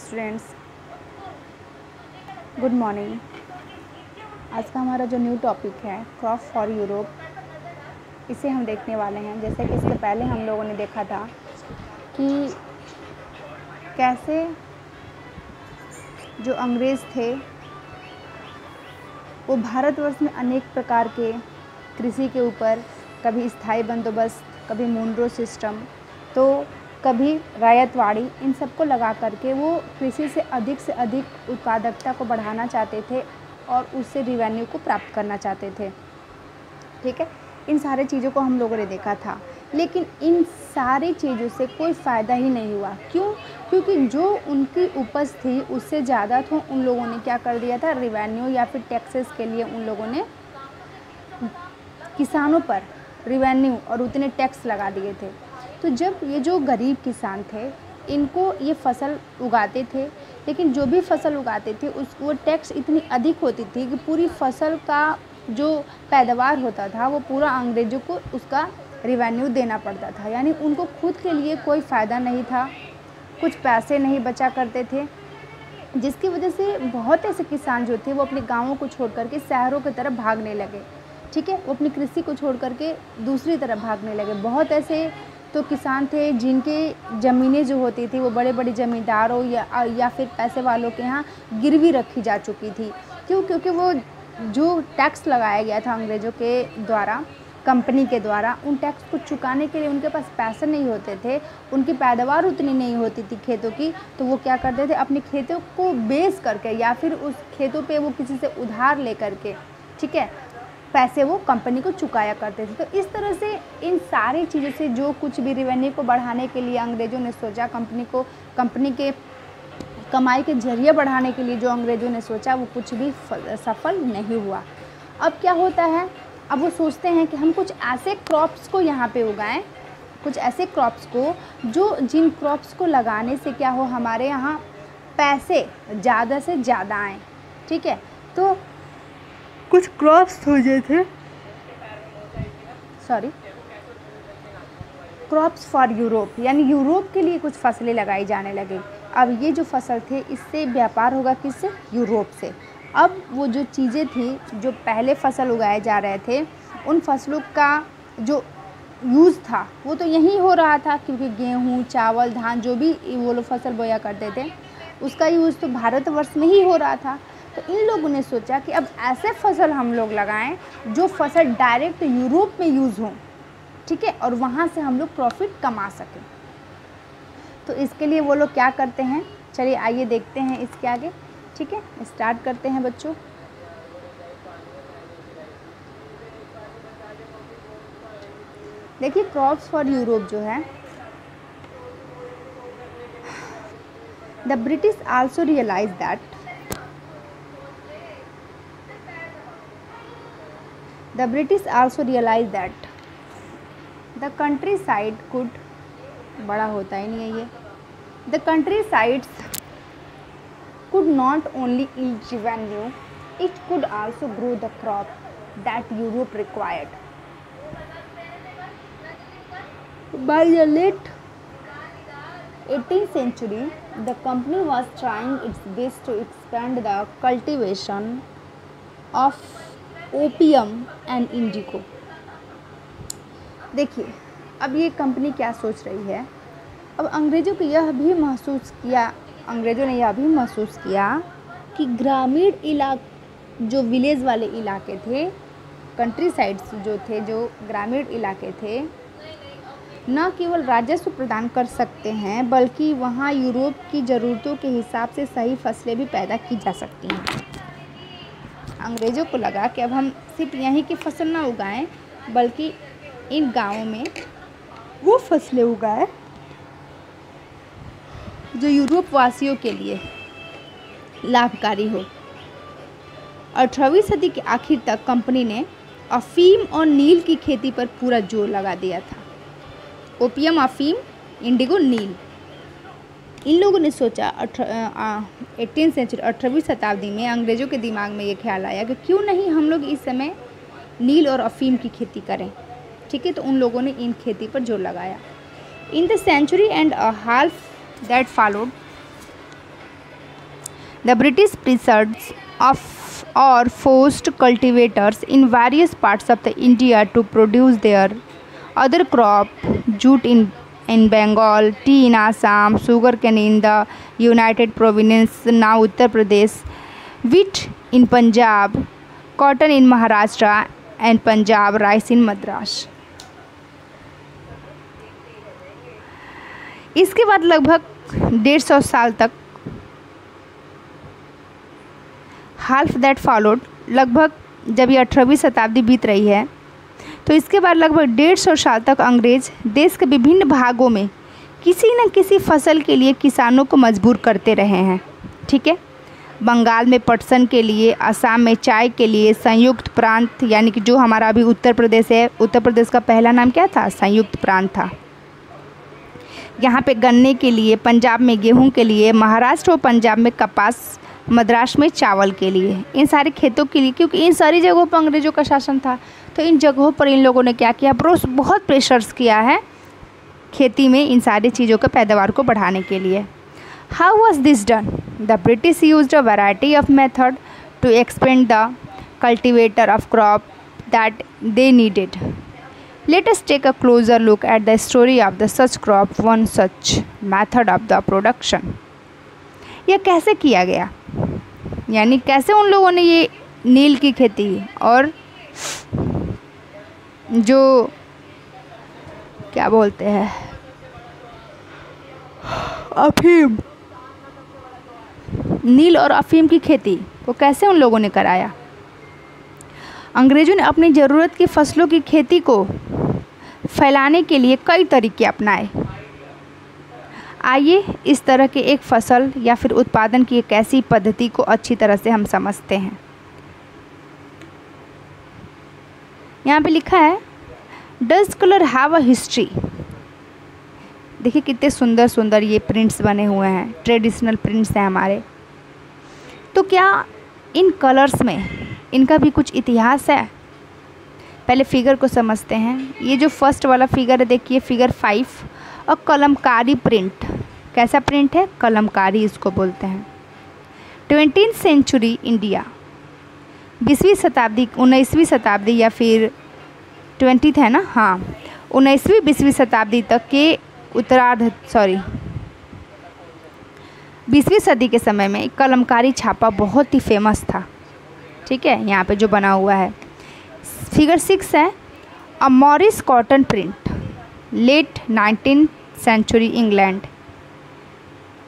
Students, good morning. आज का हमारा जो न्यू टॉपिक है क्रॉप फॉर यूरोप, इसे हम देखने वाले हैं। जैसे कि इसके पहले हम लोगों ने देखा था कि कैसे जो अंग्रेज़ थे वो भारतवर्ष में अनेक प्रकार के कृषि के ऊपर, कभी स्थायी बंदोबस्त, कभी मुनरो सिस्टम, तो कभी रायतवाड़ी, इन सबको लगा करके वो कृषि से अधिक उत्पादकता को बढ़ाना चाहते थे और उससे रिवेन्यू को प्राप्त करना चाहते थे। ठीक है, इन सारे चीज़ों को हम लोगों ने देखा था, लेकिन इन सारी चीज़ों से कोई फ़ायदा ही नहीं हुआ। क्यों? क्योंकि जो उनकी उपज थी उससे ज़्यादा तो उन लोगों ने क्या कर दिया था, रिवेन्यू या फिर टैक्सेस के लिए उन लोगों ने किसानों पर रिवेन्यू और उतने टैक्स लगा दिए थे। तो जब ये जो गरीब किसान थे, इनको ये फसल उगाते थे, लेकिन जो भी फसल उगाते थे वो टैक्स इतनी अधिक होती थी कि पूरी फसल का जो पैदावार होता था वो पूरा अंग्रेज़ों को उसका रिवेन्यू देना पड़ता था। यानी उनको खुद के लिए कोई फ़ायदा नहीं था, कुछ पैसे नहीं बचा करते थे, जिसकी वजह से बहुत ऐसे किसान जो थे वो अपने गाँवों को छोड़ करके शहरों की तरफ भागने लगे। ठीक है, वो अपनी कृषि को छोड़ करके दूसरी तरफ भागने लगे। बहुत ऐसे तो किसान थे जिनके ज़मीनें जो होती थी वो बड़े बड़े ज़मींदारों या फिर पैसे वालों के यहाँ गिरवी रखी जा चुकी थी। क्यों? क्योंकि वो जो टैक्स लगाया गया था अंग्रेज़ों के द्वारा, कंपनी के द्वारा, उन टैक्स को चुकाने के लिए उनके पास पैसे नहीं होते थे, उनकी पैदावार उतनी नहीं होती थी खेतों की। तो वो क्या करते थे, अपने खेतों को बेच करके या फिर उस खेतों पे वो किसी से उधार ले करके, ठीक है, पैसे वो कंपनी को चुकाया करते थे। तो इस तरह से इन सारी चीज़ों से जो कुछ भी रिवेन्यू को बढ़ाने के लिए अंग्रेज़ों ने सोचा, कंपनी के कमाई के जरिए बढ़ाने के लिए जो अंग्रेज़ों ने सोचा, वो कुछ भी सफल नहीं हुआ। अब क्या होता है, अब वो सोचते हैं कि हम कुछ ऐसे क्रॉप्स को यहाँ पे उगाएं, कुछ ऐसे क्रॉप्स को जिन क्रॉप्स को लगाने से क्या हो, हमारे यहाँ पैसे ज़्यादा से ज़्यादा आएँ। ठीक है, तो कुछ क्रॉप्स खोजे थे, क्रॉप्स फॉर यूरोप, यानी यूरोप के लिए कुछ फसलें लगाई जाने लगी। अब ये जो फसल थे इससे व्यापार होगा किससे? यूरोप से। अब वो जो चीज़ें थी, जो पहले फसल उगाए जा रहे थे, उन फसलों का जो यूज़ था वो तो यहीं हो रहा था, क्योंकि गेहूँ, चावल, धान, जो भी वो लोग फसल बोया करते थे उसका यूज़ तो भारतवर्ष में ही हो रहा था। तो इन लोगों ने सोचा कि अब ऐसे फसल हम लोग लगाएं जो फसल डायरेक्ट यूरोप में यूज़ हों, ठीक है, और वहाँ से हम लोग प्रॉफिट कमा सकें। तो इसके लिए वो लोग क्या करते हैं, चलिए आइए देखते हैं इसके आगे। ठीक है, स्टार्ट करते हैं बच्चों। देखिए, क्रॉप्स फॉर यूरोप जो है, the British also realise that the countryside could, बड़ा होता ही नहीं है ये, the countrysides could not only yield revenue, it could also grow the crop that Europe required. By the late 18th century, the company was trying its best to expand the cultivation of opium and Indigo. देखिए, अब ये company क्या सोच रही है, अब अंग्रेज़ों ने यह भी महसूस किया कि ग्रामीण जो विलेज वाले इलाके थे, कंट्री साइड्स जो थे, जो ग्रामीण इलाके थे, न केवल राजस्व प्रदान कर सकते हैं बल्कि वहाँ यूरोप की ज़रूरतों के हिसाब से सही फसलें भी पैदा की जा सकती हैं। अंग्रेज़ों को लगा कि अब हम सिर्फ यहीं की फसल ना उगाएं, बल्कि इन गाँवों में वो फसलें उगाएं जो यूरोप वासियों के लिए लाभकारी हो। 18वीं सदी के आखिर तक कंपनी ने अफीम और नील की खेती पर पूरा जोर लगा दिया था। ओपियम, अफीम, इंडिगो, नील। इन लोगों ने सोचा 18वीं सेंचुरी, 18वीं शताब्दी में अंग्रेज़ों के दिमाग में ये ख्याल आया कि क्यों नहीं हम लोग इस समय नील और अफीम की खेती करें। ठीक है, तो उन लोगों ने इन खेती पर जोर लगाया। In the century and a half that followed, The British preserves of or forced cultivators in various parts of the India to produce their other crop, jute in Bengal, tea in Assam, sugarcane in the United Province, now Uttar Pradesh, wheat in Punjab, cotton in Maharashtra and Punjab, rice in Madras. इसके बाद लगभग 150 साल तक half that followed, लगभग जब ये 18वीं शताब्दी बीत रही है तो इसके बाद लगभग 150 साल तक अंग्रेज़ देश के विभिन्न भागों में किसी न किसी फसल के लिए किसानों को मजबूर करते रहे हैं। ठीक है, बंगाल में पटसन के लिए, असम में चाय के लिए, संयुक्त प्रांत यानी कि जो हमारा अभी उत्तर प्रदेश है, उत्तर प्रदेश का पहला नाम क्या था? संयुक्त प्रांत था। यहाँ पे गन्ने के लिए, पंजाब में गेहूं के लिए, महाराष्ट्र और पंजाब में कपास, मद्रास में चावल के लिए, इन सारे खेतों के लिए, क्योंकि इन सारी जगहों पर अंग्रेज़ों का शासन था तो इन जगहों पर इन लोगों ने क्या किया? बहुत प्रेशर्स किया है खेती में इन सारी चीज़ों के पैदावार को बढ़ाने के लिए। How was this done? The British used a variety of method to expand the cultivator of crop that they needed. Let us take a closer look at the story of the such crop, one such method of the production. यह कैसे किया गया, यानी कैसे उन लोगों ने ये नील की खेती और जो क्या बोलते हैं अफीम, नील और अफीम की खेती को कैसे उन लोगों ने कराया। अंग्रेज़ों ने अपनी ज़रूरत की फसलों की खेती को फैलाने के लिए कई तरीके अपनाए। आइए इस तरह के एक फसल या फिर उत्पादन की एक ऐसी पद्धति को अच्छी तरह से हम समझते हैं। यहाँ पे लिखा है does colour have a history. देखिए कितने सुंदर सुंदर ये प्रिंट्स बने हुए हैं, ट्रेडिशनल प्रिंट्स हैं हमारे। तो क्या इन कलर्स में इनका भी कुछ इतिहास है? पहले फिगर को समझते हैं। ये जो फर्स्ट वाला फिगर है देखिए, फिगर 5, और कलमकारी प्रिंट। कैसा प्रिंट है? कलमकारी इसको बोलते हैं। 20th सेंचुरी इंडिया, 20वीं शताब्दी, 19वीं शताब्दी या फिर 20th है ना, हाँ, 19वीं 20वीं शताब्दी तक के उत्तरार्ध 20वीं सदी के समय में कलमकारी छापा बहुत ही फेमस था। ठीक है, यहाँ पे जो बना हुआ है फिगर 6 है a Morris cotton print, late 19th century England.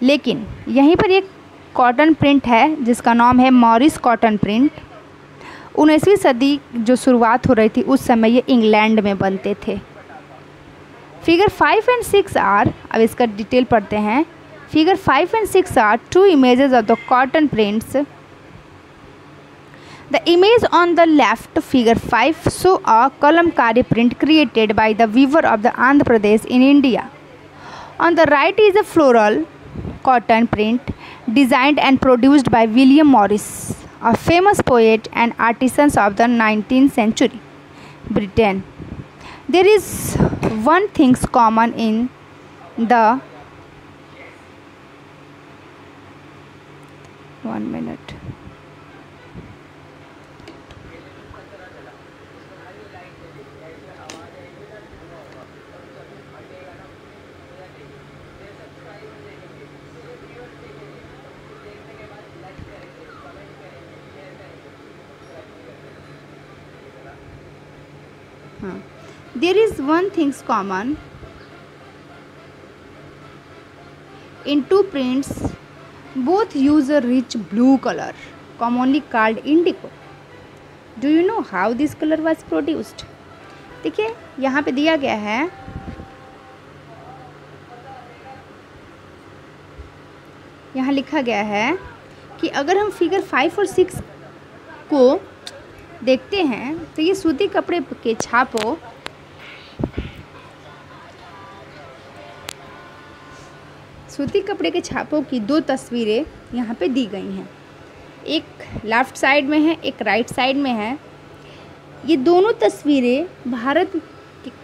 लेकिन यहीं पर एक कॉटन प्रिंट है जिसका नाम है मॉरिस कॉटन प्रिंट। 19वीं सदी जो शुरुआत हो रही थी उस समय ये इंग्लैंड में बनते थे। फिगर 5 and 6 आर, अब इसका डिटेल पढ़ते हैं। Figure 5 and 6 are two images of the cotton prints. The image on the left, figure 5, show a kalamkari print created by the weaver of the Andhra Pradesh in India. On the right is a floral cotton print designed and produced by William Morris, a famous poet and artisan of the 19th century Britain. There is one thing common in the one minute. There is one thing common in two prints. Both use a rich blue color, commonly called indigo. Do you know how this color was produced? देखिए यहाँ पे दिया गया है, यहाँ लिखा गया है कि अगर हम फिगर 5 और 6 को देखते हैं तो ये सूती कपड़े के छापों की दो तस्वीरें यहाँ पे दी गई हैं। एक लेफ़्ट साइड में है, एक राइट साइड में है। ये दोनों तस्वीरें भारत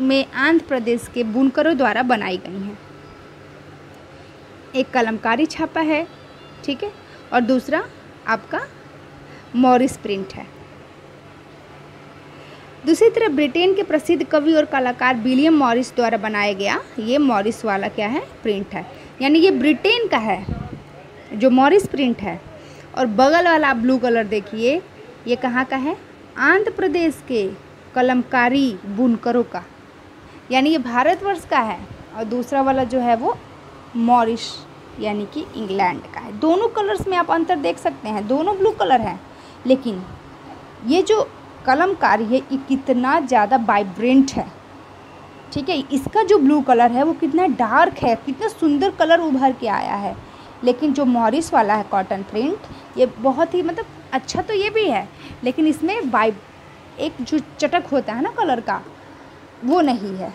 में आंध्र प्रदेश के बुनकरों द्वारा बनाई गई हैं। एक कलमकारी छापा है, ठीक है, और दूसरा आपका मॉरिस प्रिंट है। दूसरी तरफ ब्रिटेन के प्रसिद्ध कवि और कलाकार विलियम मॉरिस द्वारा बनाया गया ये मॉरिस वाला क्या है, प्रिंट है, यानी ये ब्रिटेन का है जो मॉरिस प्रिंट है। और बगल वाला आप ब्लू कलर देखिए, ये कहाँ का है, आंध्र प्रदेश के कलमकारी बुनकरों का, यानी ये भारतवर्ष का है। और दूसरा वाला जो है वो मॉरिस यानी कि इंग्लैंड का है। दोनों कलर्स में आप अंतर देख सकते हैं, दोनों ब्लू कलर हैं, लेकिन ये जो कलमकारी है ये कितना ज़्यादा वाइब्रेंट है, ठीक है। इसका जो ब्लू कलर है वो कितना डार्क है, कितना सुंदर कलर उभर के आया है। लेकिन जो मॉरिस वाला है कॉटन प्रिंट, ये बहुत ही मतलब अच्छा तो ये भी है, लेकिन इसमें एक जो चटक होता है ना कलर का, वो नहीं है।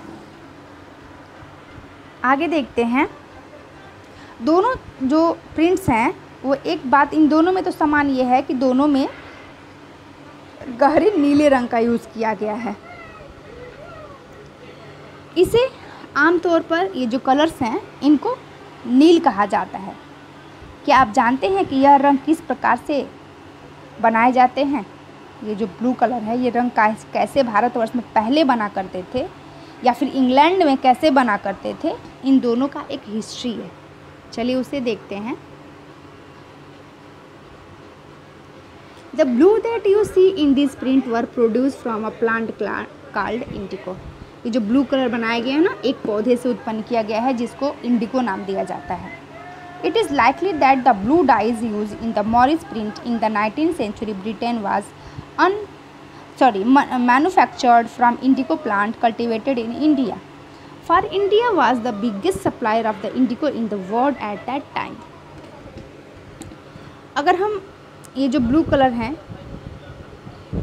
आगे देखते हैं, दोनों जो प्रिंट्स हैं वो एक बात इन दोनों में तो समान ये है कि दोनों में गहरे नीले रंग का यूज़ किया गया है। इसे आमतौर पर ये जो कलर्स हैं इनको नील कहा जाता है। क्या आप जानते हैं कि यह रंग किस प्रकार से बनाए जाते हैं? ये जो ब्लू कलर है ये रंग कैसे भारतवर्ष में पहले बना करते थे या फिर इंग्लैंड में कैसे बना करते थे, इन दोनों का एक हिस्ट्री है। चलिए उसे देखते हैं। The blue that you see in this print were produced from a plant called indigo। ये जो ब्लू कलर बनाया गया है ना, एक पौधे से उत्पन्न किया गया है जिसको इंडिगो नाम दिया जाता है। It is likely that the blue dyes used in the Morris print in the 19th century Britain was manufactured from indigo plant cultivated in India. For India was the biggest supplier of the indigo in the world at that time। अगर हम ये जो blue colour हैं,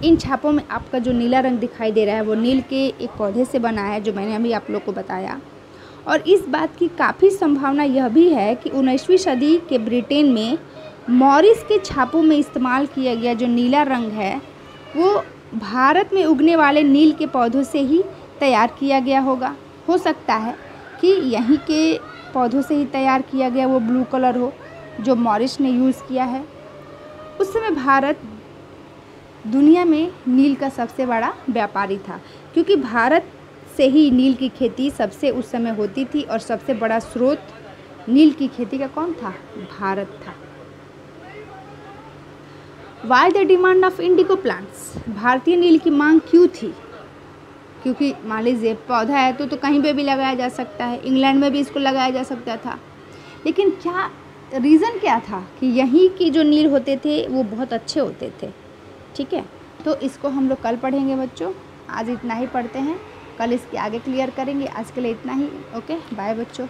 इन छापों में आपका जो नीला रंग दिखाई दे रहा है वो नील के एक पौधे से बना है, जो मैंने अभी आप लोग को बताया। और इस बात की काफ़ी संभावना यह भी है कि 19वीं सदी के ब्रिटेन में मॉरिस के छापों में इस्तेमाल किया गया जो नीला रंग है वो भारत में उगने वाले नील के पौधों से ही तैयार किया गया होगा। हो सकता है कि यहीं के पौधों से ही तैयार किया गया वो ब्लू कलर हो जो मॉरिस ने यूज़ किया है। उस समय भारत दुनिया में नील का सबसे बड़ा व्यापारी था, क्योंकि भारत से ही नील की खेती सबसे उस समय होती थी और सबसे बड़ा स्रोत नील की खेती का कौन था? भारत था। Why the demand of Indigo plants, भारतीय नील की मांग क्यों थी? क्योंकि मान लीजिए पौधा है तो कहीं पे भी लगाया जा सकता है, इंग्लैंड में भी इसको लगाया जा सकता था, लेकिन क्या रीज़न क्या था कि यहीं की जो नील होते थे वो बहुत अच्छे होते थे, ठीक है। तो इसको हम लोग कल पढ़ेंगे बच्चों, आज इतना ही पढ़ते हैं, कल इसके आगे क्लियर करेंगे। आज के लिए इतना ही, ओके बाय बच्चों।